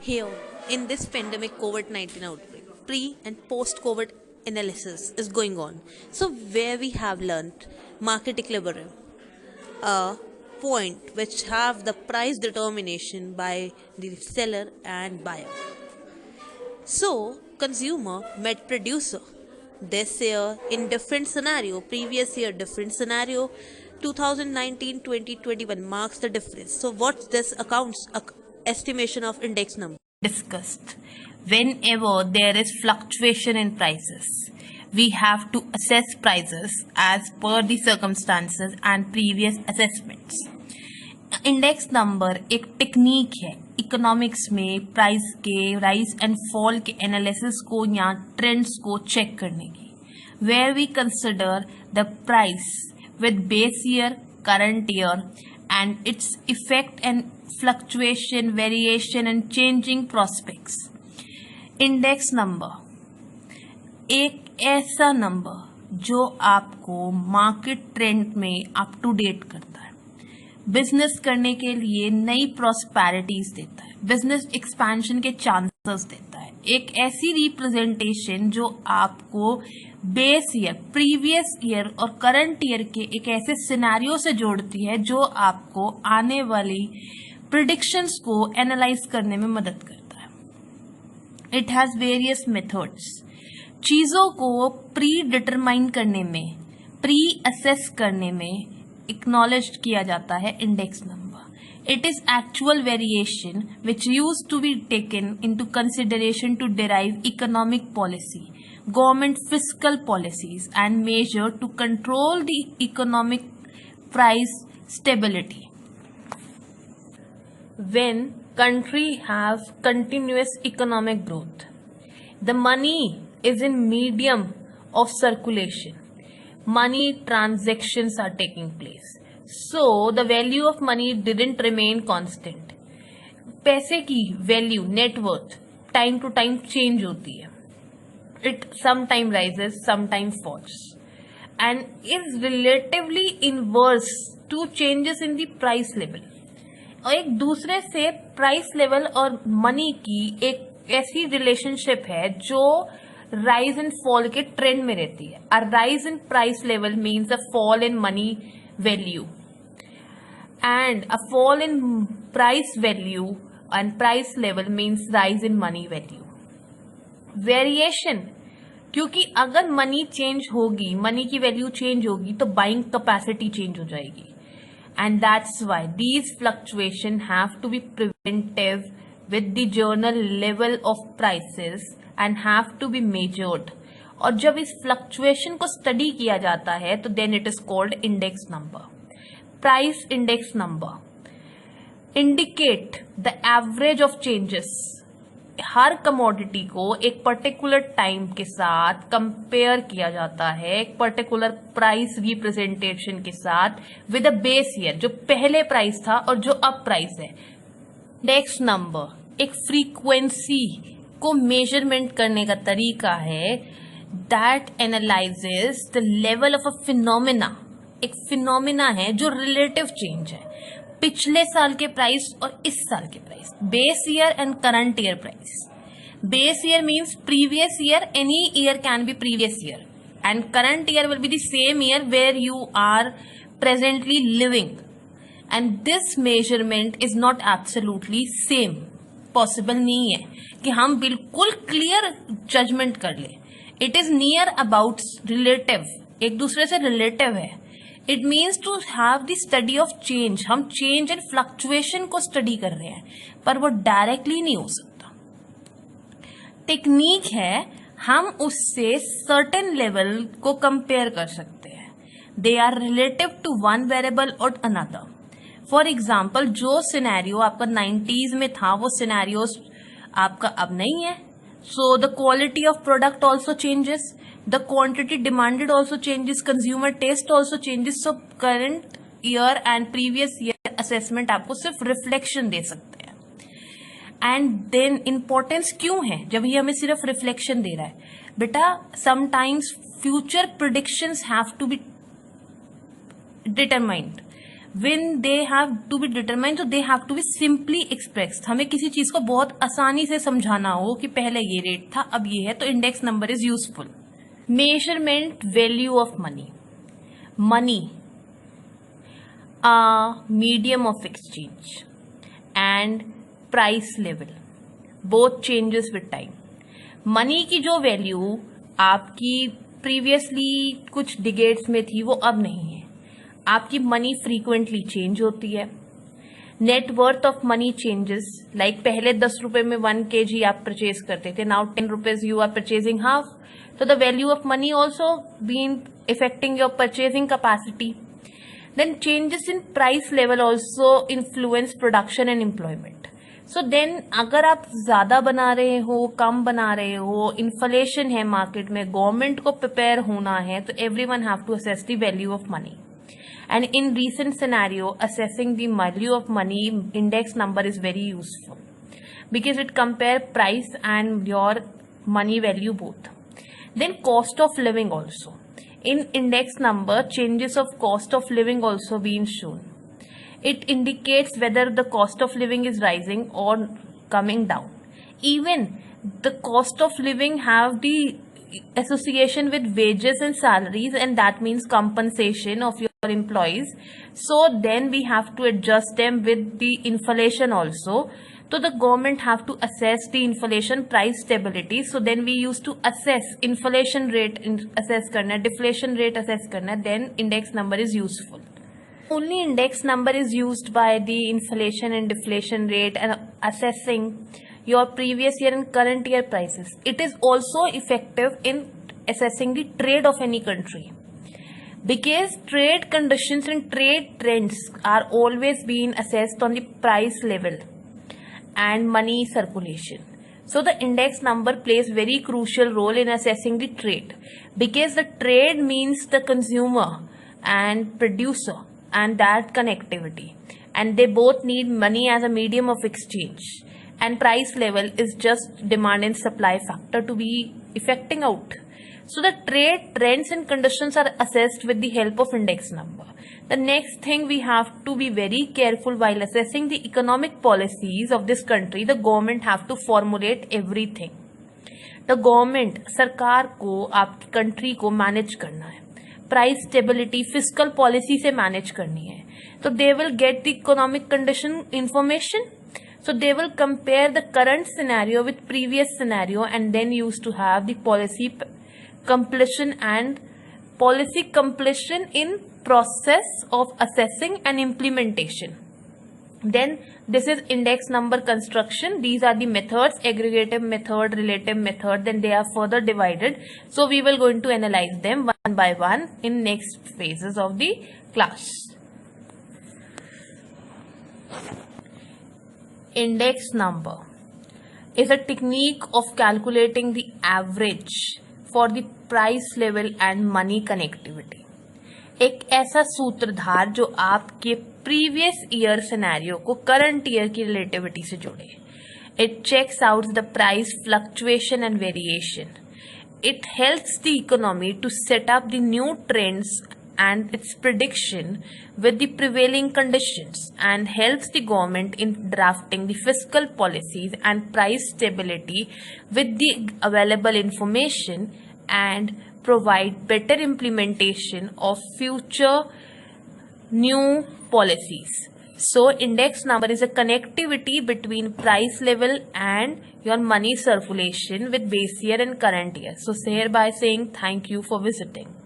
Here, in this pandemic COVID-19 outbreak, pre and post COVID analysis is going on. So, where we have learned market equilibrium, a point which have the price determination by the seller and buyer. So, consumer met producer. This year in different scenario, previous year different scenario, 2019-2021 marks the difference. So, what's this accounts estimation of index number? Discussed. Whenever there is fluctuation in prices, we have to assess prices as per the circumstances and previous assessments. Index number एक technique है economics में price के rise and fall के analysis को या trends को check करने की, where we consider the price with base year, current year and its effect and fluctuation, variation and changing prospects. Index number एक ऐसा नंबर जो आपको मार्केट ट्रेंड में अप टू डेट करता है, बिजनेस करने के लिए नई प्रॉस्पेरिटीज देता है, बिजनेस एक्सपेंशन के चांसेस देता है, एक ऐसी रिप्रेजेंटेशन जो आपको बेस ईयर, प्रीवियस ईयर और करंट ईयर के एक ऐसे सिनेरियो से जोड़ती है जो आपको आने वाली प्रिडिक्शंस को एनालाइज करने में मदद करता है। It has various methods. चीजों को प्री डिटरमाइन करने में, प्री असेस करने में एक्नॉलेज किया जाता है index number. It is actual variation which use to be taken into consideration to derive economic policy, government fiscal policies and measure to control the economic price stability. When country have continuous economic growth, the money is in medium of circulation. Money transactions are taking place. So the value of money didn't remain constant. पैसे की value, net worth time to time change होती है. It sometime rises, sometime falls, and is relatively inverse to changes in the price level. और एक दूसरे से price level और money की एक ऐसी रिलेशनशिप है जो राइज एंड फॉल के ट्रेंड में रहती है. A rise in price level means a fall in money value, and a fall in price value and price level means rise in money value. Variation, क्योंकि अगर money change होगी, money की value change होगी तो buying capacity change हो जाएगी, and that's why these fluctuation have to be preventive with the general level of prices and have to be measured. और जब इस फ्लक्चुएशन को स्टडी किया जाता है तो then it is called index number. Price index number indicate the average of changes. हर commodity को एक पर्टिकुलर टाइम के साथ कंपेयर किया जाता है, एक पर्टिकुलर प्राइस रिप्रेजेंटेशन के साथ विद अ बेस ईयर, जो पहले प्राइस था और जो अब प्राइस है. इंडेक्स नंबर एक फ्रीक्वेंसी को मेजरमेंट करने का तरीका है that analyses the level of a phenomena. एक फिनोमिना है जो रिलेटिव चेंज है, पिछले साल के प्राइस और इस साल के price, base year and current year price. Base year means previous year, any year can be previous year, and current year will be the same year where you are presently living. And this measurement is not absolutely same. Possible नहीं है कि हम बिल्कुल clear judgement कर ले. It is near about relative, एक दूसरे से रिलेटिव है. It means to have the study of change. हम चेंज एंड फ्लक्चुएशन को स्टडी कर रहे हैं, पर वो डायरेक्टली नहीं हो सकता. टेक्निक है, हम उससे सर्टेन लेवल को कंपेयर कर सकते हैं. They are relative to one variable और अनदर. फॉर एग्जाम्पल, जो सिनेरियो आपका 90s में था वो सिनेरियो आपका अब नहीं है. So the quality of product also changes, the quantity demanded also changes, consumer taste also changes. So current year and previous year assessment आपको सिर्फ reflection दे सकते हैं. And then importance क्यों है जब ये हमें सिर्फ reflection दे रहा है? बेटा, sometimes future predictions have to be determined. when they have to be determined, so they have to be simply expressed. हमें किसी चीज को बहुत आसानी से समझाना हो कि पहले ये रेट था अब ये है, तो index number is useful. Measurement value of money. Money medium of exchange and price level both changes with time. Money की जो वैल्यू आपकी प्रीवियसली कुछ डिकेड्स में थी वो अब नहीं है. आपकी मनी फ्रीक्वेंटली चेंज होती है. Net worth of money changes. Like पहले 10 रुपए में 1 kg आप परचेज करते थे, now 10 rupees you are purchasing half. So the value of money also been affecting your purchasing capacity. Then changes in price level also influence production and employment. So then अगर आप ज्यादा बना रहे हो, कम बना रहे हो, इन्फ्लेशन है मार्केट में, गवर्नमेंट को प्रिपेयर होना है, तो everyone have to assess the value of money. And in recent scenario, assessing the value of money index number is very useful because it compare price and your money value both. Then cost of living also. In index number, changes of cost of living also being shown. It indicates whether the cost of living is rising or coming down. Even the cost of living have the association with wages and salaries, and that means compensation of your employees. So then we have to adjust them with the inflation also. So the government have to assess the inflation price stability. So then we used to assess inflation rate assess करना, deflation rate assess करना, then index number is useful. Only index number is used by the inflation and deflation rate and assessing your previous year and current year prices. It is also effective in assessing the trade of any country, because trade conditions and trade trends are always being assessed on the price level and money circulation. So the index number plays very crucial role in assessing the trade, because the trade means the consumer and producer and that connectivity, and they both need money as a medium of exchange, and price level is just demand and supply factor to be affecting out. So the trade trends and conditions are assessed with the help of index number. The next thing we have to be very careful while assessing the economic policies of this country. The government have to formulate everything. The government, सरकार को आपकी country को manage करना है, price stability fiscal policy से manage करनी है. तो they will get the economic condition information. So they will compare the current scenario with previous scenario and then used to have the policy completion and policy completion in process of assessing and implementation. Then this is index number construction. These are the methods: aggregative method, relative method. Then they are further divided. So we will going to analyze them one by one in next phases of the class. Index number is a technique of calculating the average for the price level and money connectivity. एक ऐसा सूत्रधार जो आपके previous year scenario को current year की relativity से जोड़े. It checks out the price fluctuation and variation. It helps the economy to set up the new trends and its prediction with the prevailing conditions, and helps the government in drafting the fiscal policies and price stability with the available information, and provide better implementation of future new policies. So index number is a connectivity between price level and your money circulation with base year and current year. So hereby saying thank you for visiting.